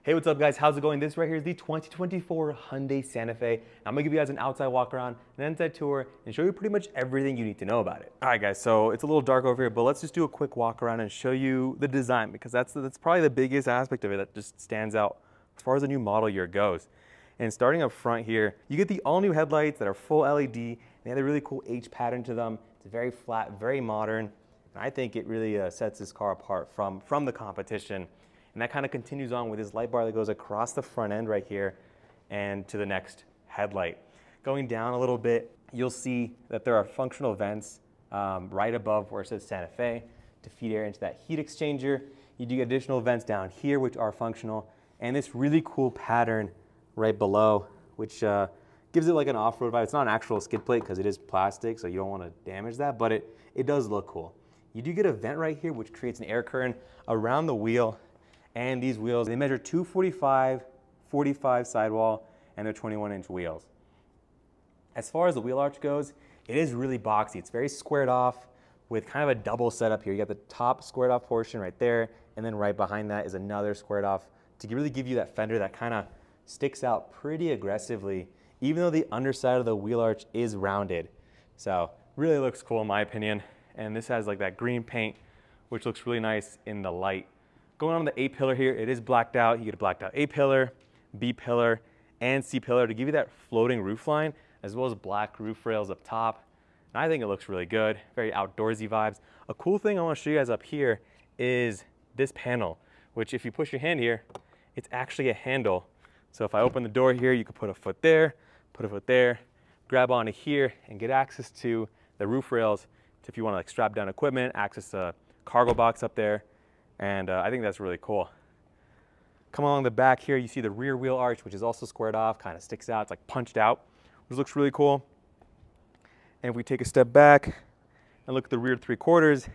Hey, what's up guys? How's it going? This right here is the 2024 Hyundai Santa Fe. I'm gonna give you guys an outside walk around, an inside tour, and show you pretty much everything you need to know about it. All right guys, so it's a little dark over here, but let's just do a quick walk around and show you the design, because that's probably the biggest aspect of it that just stands out as far as the new model year goes. And starting up front here, you get the all new headlights that are full LED, and they have a really cool H pattern to them. It's very flat, very modern, and I think it really sets this car apart from the competition. And that kind of continues on with this light bar that goes across the front end right here and to the next headlight. Going down a little bit, you'll see that there are functional vents right above where it says Santa Fe to feed air into that heat exchanger. You do get additional vents down here which are functional, and this really cool pattern right below, which gives it like an off-road vibe. It's not an actual skid plate because it is plastic, so you don't want to damage that, but it does look cool. You do get a vent right here which creates an air current around the wheel. And these wheels, they measure 245, 45 sidewall, and they're 21-inch wheels. As far as the wheel arch goes, it is really boxy. It's very squared off with kind of a double setup here. You got the top squared off portion right there, and then right behind that is another squared off to really give you that fender that kind of sticks out pretty aggressively, even though the underside of the wheel arch is rounded. So really looks cool in my opinion. And this has like that green paint, which looks really nice in the light. Going on the A-pillar here, it is blacked out. You get a blacked out A-pillar, B-pillar, and C-pillar to give you that floating roof line, as well as black roof rails up top. And I think it looks really good, very outdoorsy vibes. A cool thing I want to show you guys up here is this panel, which if you push your hand here, it's actually a handle. So if I open the door here, you can put a foot there, grab onto here, and get access to the roof rails if you want to like strap down equipment, access a cargo box up there. And I think that's really cool. Come along the back here, you see the rear wheel arch, which is also squared off, kind of sticks out. It's like punched out, which looks really cool. And if we take a step back and look at the rear 3/4,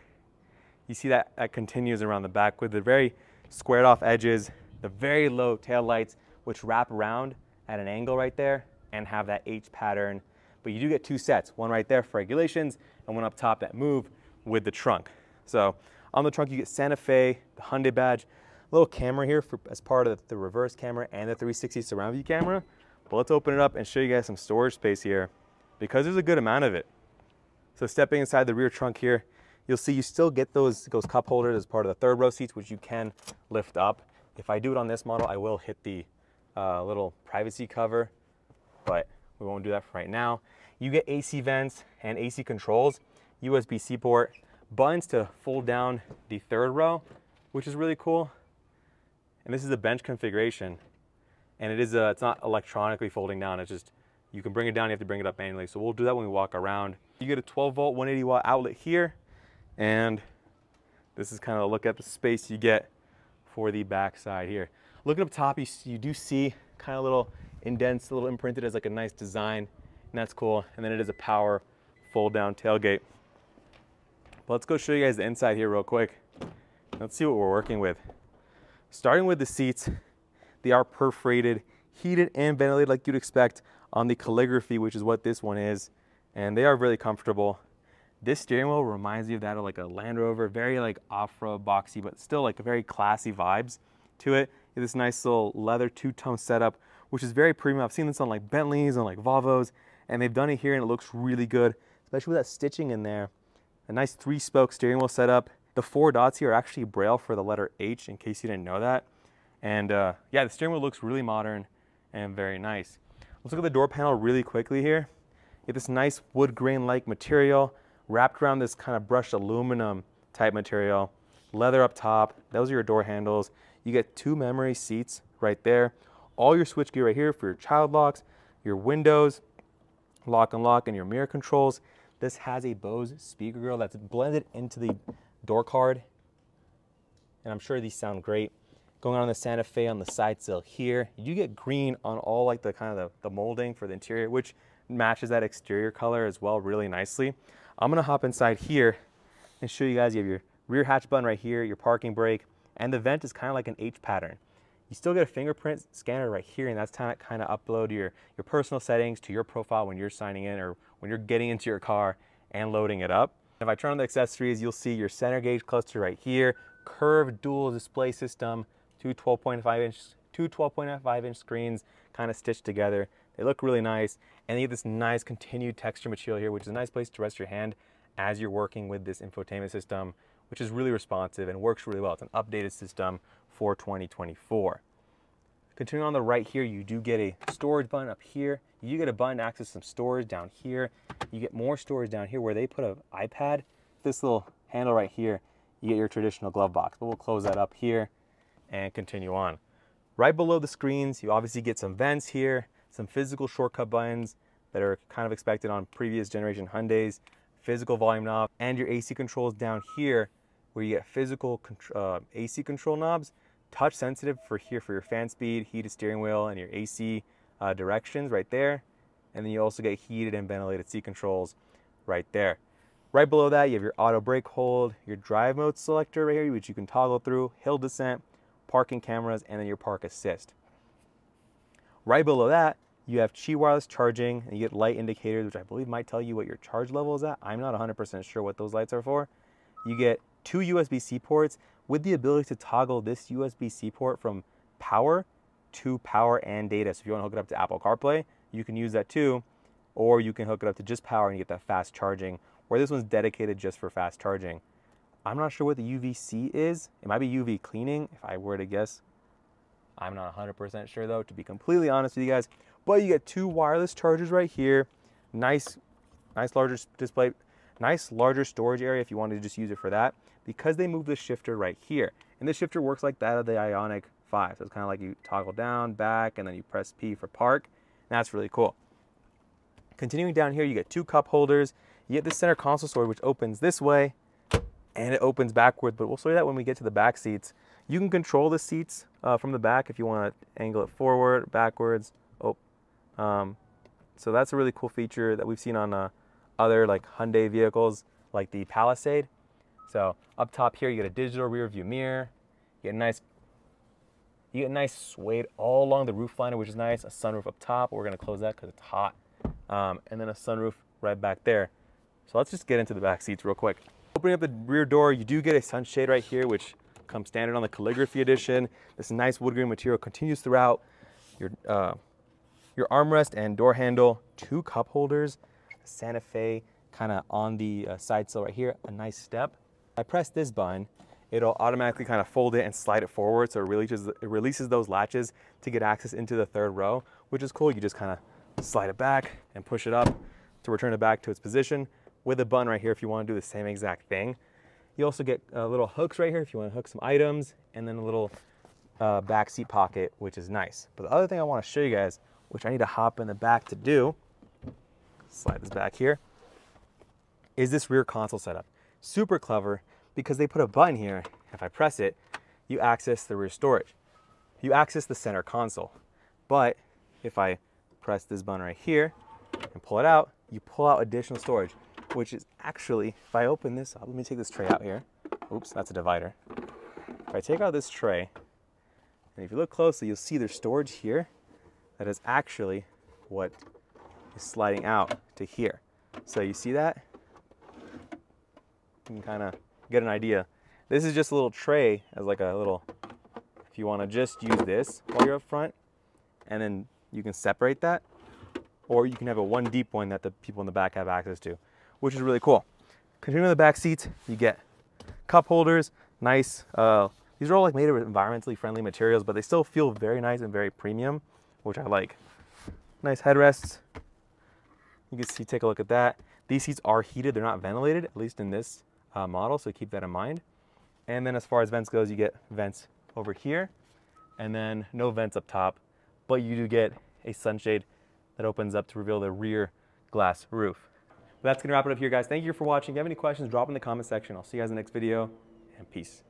you see that continues around the back with the very squared off edges, the very low tail lights, which wrap around at an angle right there and have that H pattern. But you do get two sets, one right there for regulations and one up top that move with the trunk. So on the trunk, you get Santa Fe, the Hyundai badge, a little camera here as part of the reverse camera and the 360 surround view camera. But let's open it up and show you guys some storage space here, because there's a good amount of it. So stepping inside the rear trunk here, you'll see you still get those cup holders as part of the third row seats, which you can lift up. If I do it on this model, I will hit the little privacy cover, but we won't do that for right now. You get AC vents and AC controls, USB-C port, buttons to fold down the third row, which is really cool. And this is a bench configuration, and it's not electronically folding down. It's just, you can bring it down, you have to bring it up manually. So we'll do that when we walk around. You get a 12-volt 180-watt outlet here, and this is kind of a look at the space you get for the back side here. Looking up top, you do see kind of little indents, a little imprinted as like a nice design, and that's cool. And then it is a power fold down tailgate. Let's go show you guys the inside here real quick. Let's see what we're working with. Starting with the seats, they are perforated, heated, and ventilated like you'd expect on the calligraphy, which is what this one is. And they are really comfortable. This steering wheel reminds me of that of like a Land Rover, very like off-road boxy, but still like a very classy vibes to it. This nice little leather two-tone setup, which is very premium. I've seen this on like Bentleys and like Volvos, and they've done it here and it looks really good, especially with that stitching in there. A nice 3-spoke steering wheel setup. The 4 dots here are actually braille for the letter H, in case you didn't know that. And yeah, the steering wheel looks really modern and very nice. Let's look at the door panel really quickly here. You get this nice wood grain-like material wrapped around this kind of brushed aluminum type material. Leather up top. Those are your door handles. You get 2 memory seats right there. All your switchgear right here for your child locks, your windows, lock and lock, and your mirror controls. This has a Bose speaker grill that's blended into the door card, and I'm sure these sound great. Going on the Santa Fe on the side sill here, you get green on all like the kind of the molding for the interior, which matches that exterior color as well really nicely. I'm gonna hop inside here and show you guys. You have your rear hatch button right here, your parking brake, and the vent is kind of like an H pattern. You still get a fingerprint scanner right here, and that's kind of upload your personal settings to your profile when you're signing in or when you're getting into your car and loading it up. If I turn on the accessories, you'll see your center gauge cluster right here, curved dual display system, two two 12.5-inch screens kind of stitched together. They look really nice, and they have this nice continued texture material here, which is a nice place to rest your hand as you're working with this infotainment system, which is really responsive and works really well. It's an updated system for 2024. Continuing on the right here, you do get a storage button up here. You get a button to access some storage down here. You get more storage down here where they put an iPad. This little handle right here, you get your traditional glove box, but we'll close that up here and continue on. Right below the screens, you obviously get some vents here, some physical shortcut buttons that are kind of expected on previous generation Hyundais, physical volume knob, and your AC controls down here where you get physical AC control knobs, touch sensitive for your fan speed, heated steering wheel, and your AC directions right there. And then you also get heated and ventilated seat controls right there. Right below that, you have your auto brake hold, your drive mode selector right here, which you can toggle through, hill descent, parking cameras, and then your park assist. Right below that, you have Qi wireless charging, and you get light indicators, which I believe might tell you what your charge level is at. I'm not 100% sure what those lights are for. You get two USB-C ports with the ability to toggle this USB-C port from power to power and data. So if you want to hook it up to Apple CarPlay, you can use that too, or you can hook it up to just power and you get that fast charging, where this one's dedicated just for fast charging. I'm not sure what the UVC is. It might be UV cleaning, if I were to guess. I'm not 100% sure though, to be completely honest with you guys. But you get two wireless chargers right here. Nice larger display, nice larger storage area if you wanted to just use it for that, because they moved the shifter right here. And this shifter works like that of the Ioniq 5. So it's kind of like you toggle down, back, and then you press P for park. And that's really cool. Continuing down here, you get two cup holders. You get the center console storage, which opens this way, and it opens backward, but we'll show you that when we get to the back seats. You can control the seats from the back if you want to angle it forward, backwards. So that's a really cool feature that we've seen on other like Hyundai vehicles, like the Palisade. So up top here, you get a digital rear view mirror. You get a nice suede all along the roof liner, which is nice. A sunroof up top. We're gonna close that because it's hot. And then a sunroof right back there. So let's just get into the back seats real quick. Opening up the rear door, you do get a sunshade right here, which comes standard on the calligraphy edition. This nice wood grain material continues throughout. Your armrest and door handle, two cup holders, Santa Fe kind of on the side sill right here, a nice step. I press this button, it'll automatically kind of fold it and slide it forward, so it releases those latches to get access into the third row, which is cool. You just kind of slide it back and push it up to return it back to its position, with a button right here if you want to do the same exact thing. You also get little hooks right here if you want to hook some items, and then a little back seat pocket, which is nice. But the other thing I want to show you guys, which I need to hop in the back to do, slide this back here, is this rear console setup. Super clever, because they put a button here. If I press it, you access the rear storage. You access the center console. But if I press this button right here and pull it out, you pull out additional storage, which is actually, if I open this up, let me take this tray out here. Oops, that's a divider. If I take out this tray, and if you look closely, you'll see there's storage here that is actually what is sliding out to here. So you see that? You can kind of get an idea. This is just a little tray as like a little, if you want to just use this while you're up front, and then you can separate that, or you can have a one deep one that the people in the back have access to, which is really cool. Continuing the back seats, you get cup holders, nice. These are all like made of environmentally friendly materials, but they still feel very nice and very premium, which I like. Nice headrests. You can see, take a look at that. These seats are heated, they're not ventilated, at least in this model, so keep that in mind. And then as far as vents goes, you get vents over here, and then no vents up top, but you do get a sunshade that opens up to reveal the rear glass roof. But that's gonna wrap it up here, guys. Thank you for watching. If you have any questions, drop in the comment section. I'll see you guys in the next video, and peace.